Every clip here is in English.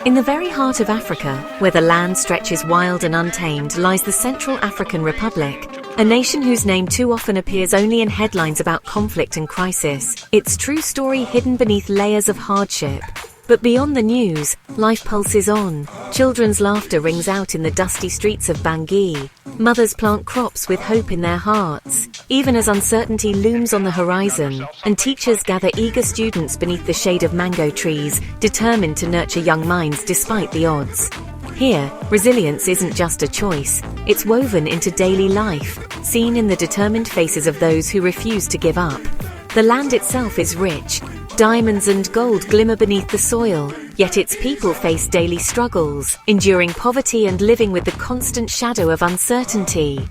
In the very heart of Africa, where the land stretches wild and untamed, lies the Central African Republic, a nation whose name too often appears only in headlines about conflict and crisis, its true story hidden beneath layers of hardship. But beyond the news, life pulses on. Children's laughter rings out in the dusty streets of Bangui. Mothers plant crops with hope in their hearts, even as uncertainty looms on the horizon, and teachers gather eager students beneath the shade of mango trees, determined to nurture young minds despite the odds. Here, resilience isn't just a choice, it's woven into daily life, seen in the determined faces of those who refuse to give up. The land itself is rich. Diamonds and gold glimmer beneath the soil, yet its people face daily struggles, enduring poverty and living with the constant shadow of uncertainty.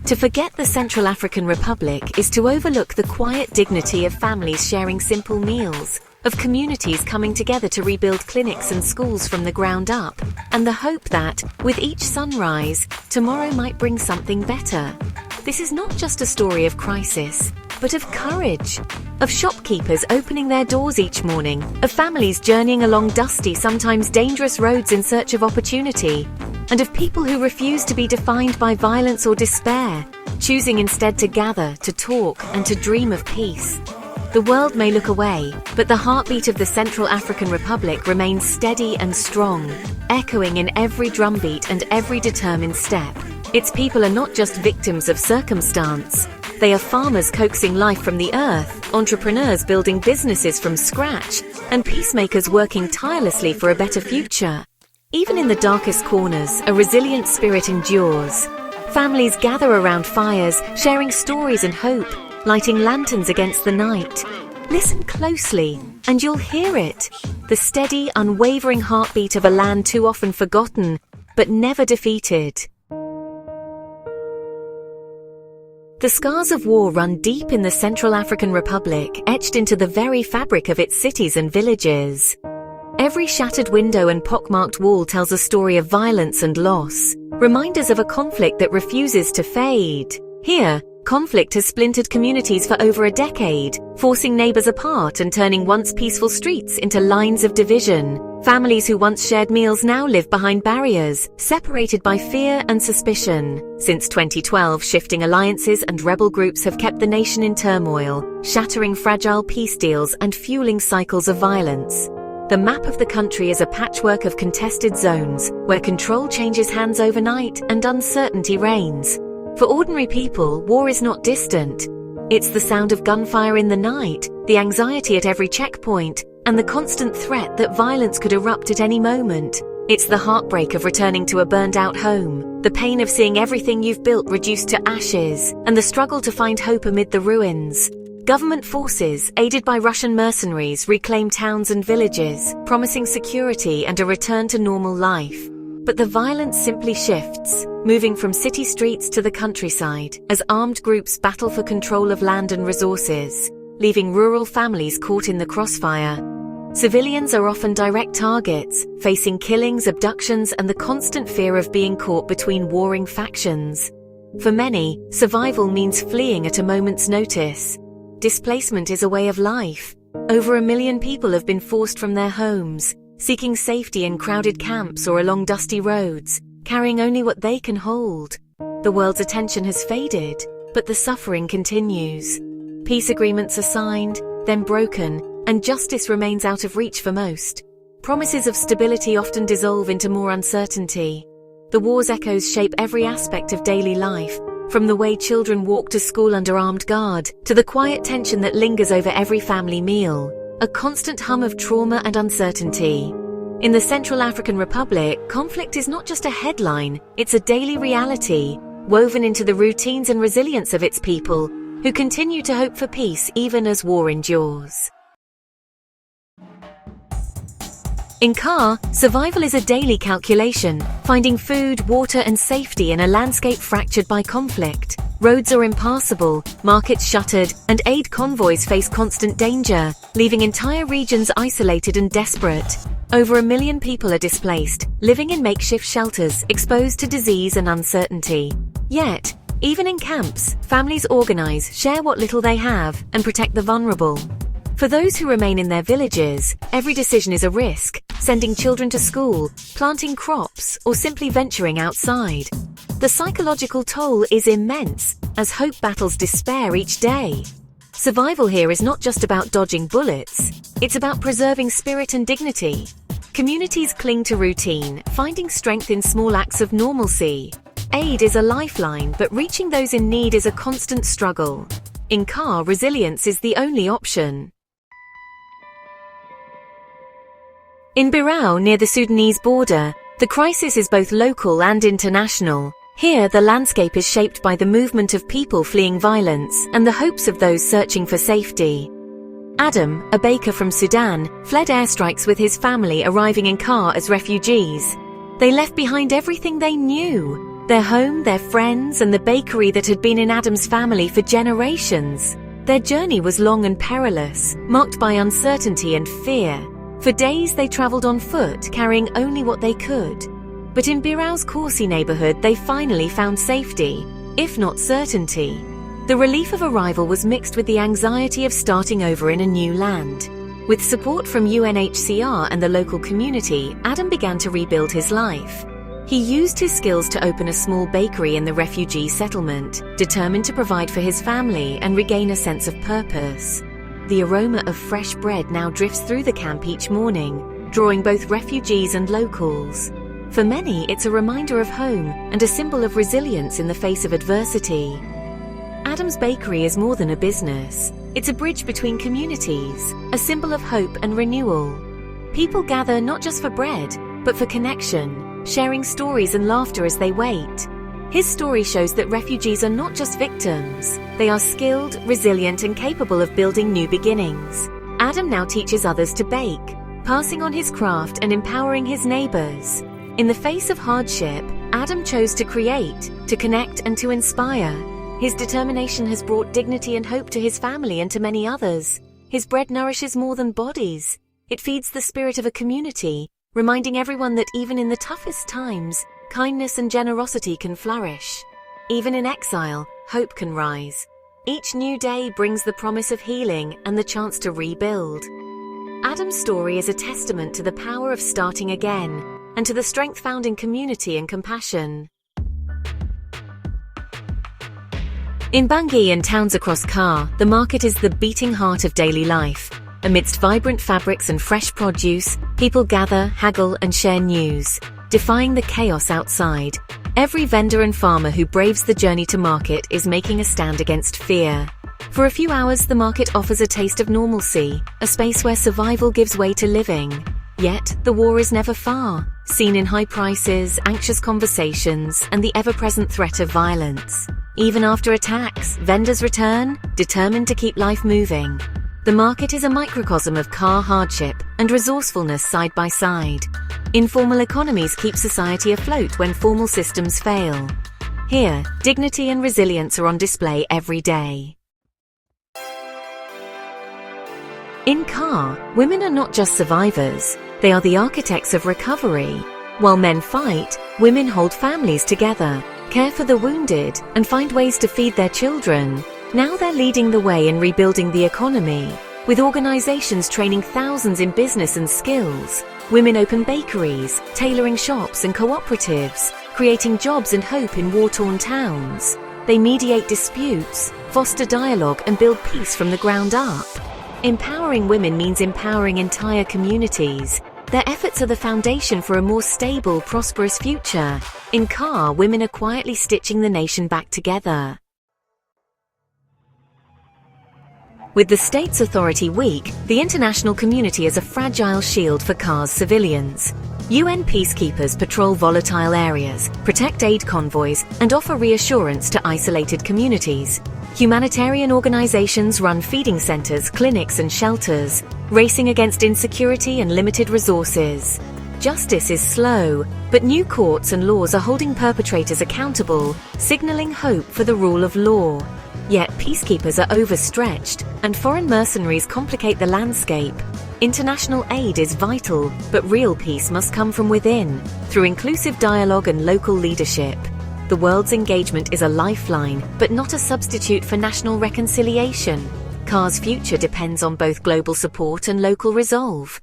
To forget the Central African Republic is to overlook the quiet dignity of families sharing simple meals, of communities coming together to rebuild clinics and schools from the ground up, and the hope that, with each sunrise, tomorrow might bring something better. This is not just a story of crisis, but of courage, of shopkeepers opening their doors each morning, of families journeying along dusty, sometimes dangerous roads in search of opportunity, and of people who refuse to be defined by violence or despair, choosing instead to gather, to talk, and to dream of peace. The world may look away, but the heartbeat of the Central African Republic remains steady and strong, echoing in every drumbeat and every determined step. Its people are not just victims of circumstance. They are farmers coaxing life from the earth, entrepreneurs building businesses from scratch, and peacemakers working tirelessly for a better future. Even in the darkest corners, a resilient spirit endures. Families gather around fires, sharing stories and hope, lighting lanterns against the night. Listen closely, and you'll hear it. The steady, unwavering heartbeat of a land too often forgotten, but never defeated. The scars of war run deep in the Central African Republic, etched into the very fabric of its cities and villages. Every shattered window and pockmarked wall tells a story of violence and loss, reminders of a conflict that refuses to fade. Here, conflict has splintered communities for over a decade, forcing neighbors apart and turning once peaceful streets into lines of division. Families who once shared meals now live behind barriers, separated by fear and suspicion. Since 2012, shifting alliances and rebel groups have kept the nation in turmoil, shattering fragile peace deals and fueling cycles of violence. The map of the country is a patchwork of contested zones, where control changes hands overnight and uncertainty reigns. For ordinary people, war is not distant. It's the sound of gunfire in the night, the anxiety at every checkpoint, and the constant threat that violence could erupt at any moment. It's the heartbreak of returning to a burned-out home, the pain of seeing everything you've built reduced to ashes, and the struggle to find hope amid the ruins. Government forces, aided by Russian mercenaries, reclaim towns and villages, promising security and a return to normal life. But the violence simply shifts, moving from city streets to the countryside, as armed groups battle for control of land and resources, leaving rural families caught in the crossfire. Civilians are often direct targets, facing killings, abductions, and the constant fear of being caught between warring factions. For many, survival means fleeing at a moment's notice. Displacement is a way of life. Over 1 million people have been forced from their homes, seeking safety in crowded camps or along dusty roads, carrying only what they can hold. The world's attention has faded, but the suffering continues. Peace agreements are signed, then broken, and justice remains out of reach for most. Promises of stability often dissolve into more uncertainty. The war's echoes shape every aspect of daily life, from the way children walk to school under armed guard, to the quiet tension that lingers over every family meal, a constant hum of trauma and uncertainty. In the Central African Republic, conflict is not just a headline, it's a daily reality, woven into the routines and resilience of its people, who continue to hope for peace even as war endures. In Kar, survival is a daily calculation, finding food, water, and safety in a landscape fractured by conflict. Roads are impassable, markets shuttered, and aid convoys face constant danger, leaving entire regions isolated and desperate. Over 1 million people are displaced, living in makeshift shelters, exposed to disease and uncertainty. Yet, even in camps, families organize, share what little they have, and protect the vulnerable. For those who remain in their villages, every decision is a risk, sending children to school, planting crops, or simply venturing outside. The psychological toll is immense, as hope battles despair each day. Survival here is not just about dodging bullets, it's about preserving spirit and dignity. Communities cling to routine, finding strength in small acts of normalcy. Aid is a lifeline, but reaching those in need is a constant struggle. In Kar, resilience is the only option. In Birao, near the Sudanese border, the crisis is both local and international. Here, the landscape is shaped by the movement of people fleeing violence and the hopes of those searching for safety. Adam, a baker from Sudan, fled airstrikes with his family, arriving in Kar as refugees. They left behind everything they knew: their home, their friends, and the bakery that had been in Adam's family for generations. Their journey was long and perilous, marked by uncertainty and fear. For days they traveled on foot, carrying only what they could. But in Birao's Korsi neighborhood, they finally found safety, if not certainty. The relief of arrival was mixed with the anxiety of starting over in a new land. With support from UNHCR and the local community, Adam began to rebuild his life. He used his skills to open a small bakery in the refugee settlement, determined to provide for his family and regain a sense of purpose. The aroma of fresh bread now drifts through the camp each morning, drawing both refugees and locals. For many, it's a reminder of home and a symbol of resilience in the face of adversity. Adam's Bakery is more than a business. It's a bridge between communities, a symbol of hope and renewal. People gather not just for bread, but for connection, sharing stories and laughter as they wait. His story shows that refugees are not just victims. They are skilled, resilient, and capable of building new beginnings. Adam now teaches others to bake, passing on his craft and empowering his neighbors. In the face of hardship, Adam chose to create, to connect, and to inspire. His determination has brought dignity and hope to his family and to many others. His bread nourishes more than bodies. It feeds the spirit of a community, reminding everyone that even in the toughest times, kindness and generosity can flourish. Even in exile, hope can rise. Each new day brings the promise of healing and the chance to rebuild. Adam's story is a testament to the power of starting again, and to the strength found in community and compassion. In Bangui and towns across Kar, the market is the beating heart of daily life. Amidst vibrant fabrics and fresh produce, people gather, haggle, and share news, defying the chaos outside. Every vendor and farmer who braves the journey to market is making a stand against fear. For a few hours, the market offers a taste of normalcy, a space where survival gives way to living. Yet, the war is never far, seen in high prices, anxious conversations, and the ever-present threat of violence. Even after attacks, vendors return, determined to keep life moving. The market is a microcosm of Kar hardship and resourcefulness side by side. Informal economies keep society afloat when formal systems fail. Here, dignity and resilience are on display every day. In Kar, women are not just survivors, they are the architects of recovery. While men fight, women hold families together, care for the wounded, and find ways to feed their children. Now they're leading the way in rebuilding the economy. With organizations training thousands in business and skills, women open bakeries, tailoring shops and cooperatives, creating jobs and hope in war-torn towns. They mediate disputes, foster dialogue, and build peace from the ground up. Empowering women means empowering entire communities. Their efforts are the foundation for a more stable, prosperous future. In Kar, women are quietly stitching the nation back together. With the state's authority weak, the international community is a fragile shield for Kar's civilians. UN peacekeepers patrol volatile areas, protect aid convoys, and offer reassurance to isolated communities. Humanitarian organizations run feeding centers, clinics, and shelters, racing against insecurity and limited resources. Justice is slow, but new courts and laws are holding perpetrators accountable, signaling hope for the rule of law. Yet peacekeepers are overstretched, and foreign mercenaries complicate the landscape. International aid is vital, but real peace must come from within, through inclusive dialogue and local leadership. The world's engagement is a lifeline, but not a substitute for national reconciliation. Kar's future depends on both global support and local resolve.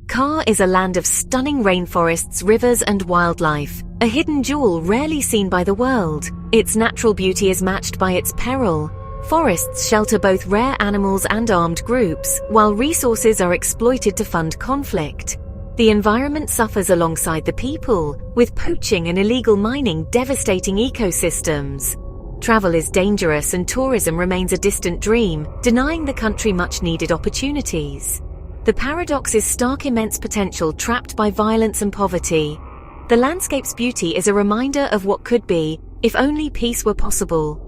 Car is a land of stunning rainforests, rivers, and wildlife, a hidden jewel rarely seen by the world. Its natural beauty is matched by its peril. Forests shelter both rare animals and armed groups, while resources are exploited to fund conflict. The environment suffers alongside the people, with poaching and illegal mining devastating ecosystems. Travel is dangerous and tourism remains a distant dream, denying the country much-needed opportunities. The paradox is stark immense potential trapped by violence and poverty. The landscape's beauty is a reminder of what could be, if only peace were possible.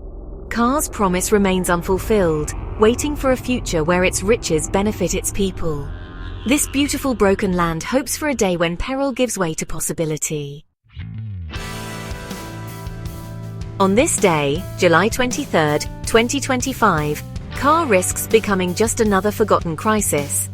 Car's promise remains unfulfilled, waiting for a future where its riches benefit its people. This beautiful broken land hopes for a day when peril gives way to possibility. On this day, July 23, 2025, Car risks becoming just another forgotten crisis.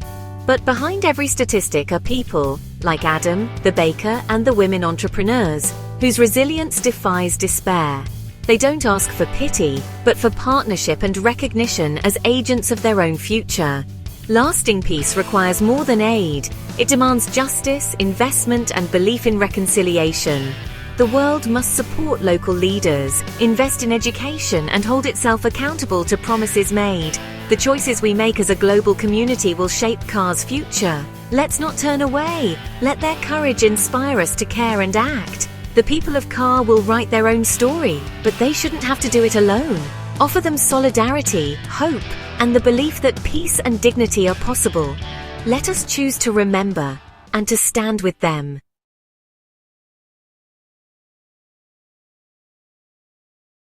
But behind every statistic are people, like Adam, the baker, and the women entrepreneurs, whose resilience defies despair. They don't ask for pity, but for partnership and recognition as agents of their own future. Lasting peace requires more than aid. It demands justice, investment, and belief in reconciliation. The world must support local leaders, invest in education, and hold itself accountable to promises made. The choices we make as a global community will shape Car's future. Let's not turn away. Let their courage inspire us to care and act. The people of Car will write their own story, but they shouldn't have to do it alone. Offer them solidarity, hope, and the belief that peace and dignity are possible. Let us choose to remember and to stand with them.